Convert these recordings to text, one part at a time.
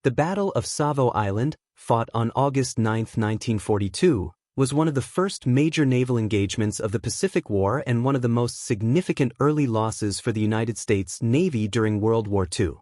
The Battle of Savo Island, fought on August 9, 1942, was one of the first major naval engagements of the Pacific War and one of the most significant early losses for the United States Navy during World War II.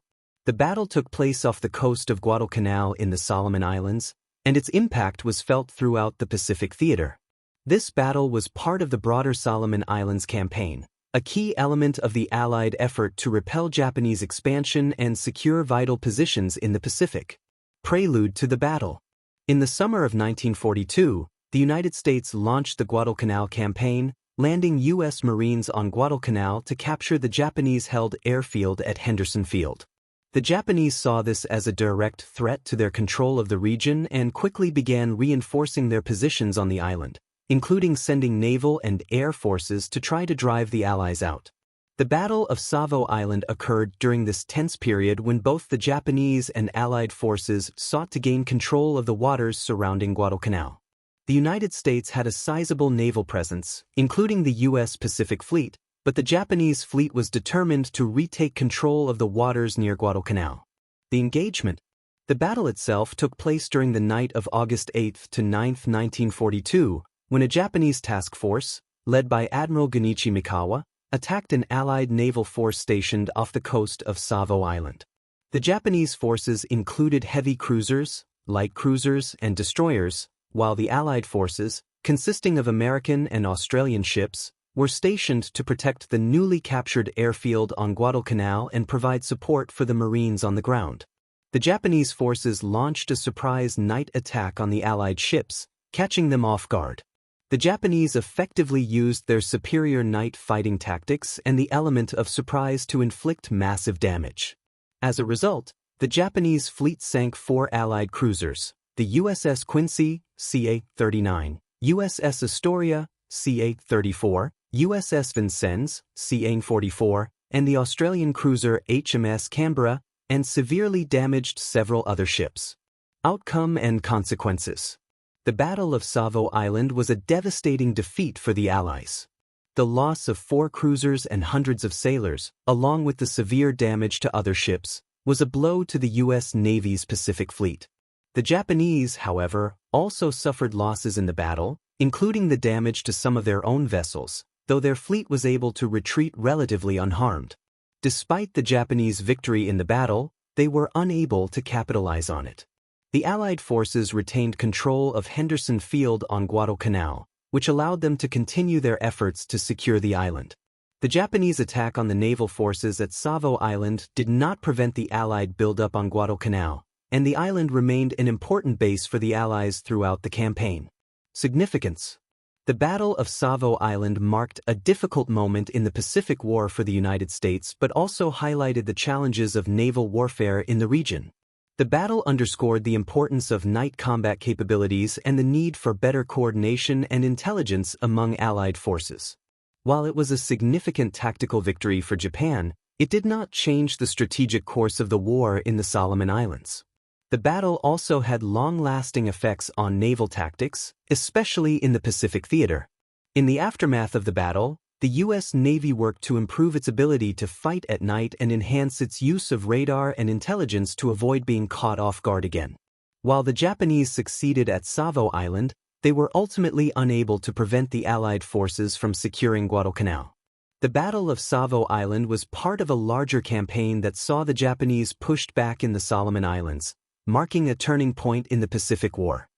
The battle took place off the coast of Guadalcanal in the Solomon Islands, and its impact was felt throughout the Pacific theater. This battle was part of the broader Solomon Islands campaign, a key element of the Allied effort to repel Japanese expansion and secure vital positions in the Pacific. Prelude to the battle. In the summer of 1942, the United States launched the Guadalcanal campaign, landing U.S. Marines on Guadalcanal to capture the Japanese-held airfield at Henderson Field. The Japanese saw this as a direct threat to their control of the region and quickly began reinforcing their positions on the island, including sending naval and air forces to try to drive the Allies out. The Battle of Savo Island occurred during this tense period when both the Japanese and Allied forces sought to gain control of the waters surrounding Guadalcanal. The United States had a sizable naval presence, including the U.S. Pacific Fleet, but the Japanese fleet was determined to retake control of the waters near Guadalcanal. The engagement. The battle itself took place during the night of August 8 to 9, 1942, when a Japanese task force, led by Admiral Gunichi Mikawa, attacked an Allied naval force stationed off the coast of Savo Island. The Japanese forces included heavy cruisers, light cruisers, and destroyers, while the Allied forces, consisting of American and Australian ships, were stationed to protect the newly captured airfield on Guadalcanal and provide support for the Marines on the ground. The Japanese forces launched a surprise night attack on the Allied ships, catching them off guard. The Japanese effectively used their superior night fighting tactics and the element of surprise to inflict massive damage. As a result, the Japanese fleet sank 4 Allied cruisers: the USS Quincy, CA-39, USS Astoria, CA-34, USS Vincennes, CA-44, and the Australian cruiser HMS Canberra, and severely damaged several other ships. Outcome and consequences. The Battle of Savo Island was a devastating defeat for the Allies. The loss of 4 cruisers and hundreds of sailors, along with the severe damage to other ships, was a blow to the U.S. Navy's Pacific Fleet. The Japanese, however, also suffered losses in the battle, including the damage to some of their own vessels, though their fleet was able to retreat relatively unharmed. Despite the Japanese victory in the battle, they were unable to capitalize on it. The Allied forces retained control of Henderson Field on Guadalcanal, which allowed them to continue their efforts to secure the island. The Japanese attack on the naval forces at Savo Island did not prevent the Allied buildup on Guadalcanal, and the island remained an important base for the Allies throughout the campaign. Significance. The Battle of Savo Island marked a difficult moment in the Pacific War for the United States but also highlighted the challenges of naval warfare in the region. The battle underscored the importance of night combat capabilities and the need for better coordination and intelligence among Allied forces. While it was a significant tactical victory for Japan, it did not change the strategic course of the war in the Solomon Islands. The battle also had long-lasting effects on naval tactics, especially in the Pacific theater. In the aftermath of the battle, the U.S. Navy worked to improve its ability to fight at night and enhance its use of radar and intelligence to avoid being caught off guard again. While the Japanese succeeded at Savo Island, they were ultimately unable to prevent the Allied forces from securing Guadalcanal. The Battle of Savo Island was part of a larger campaign that saw the Japanese pushed back in the Solomon Islands, marking a turning point in the Pacific War.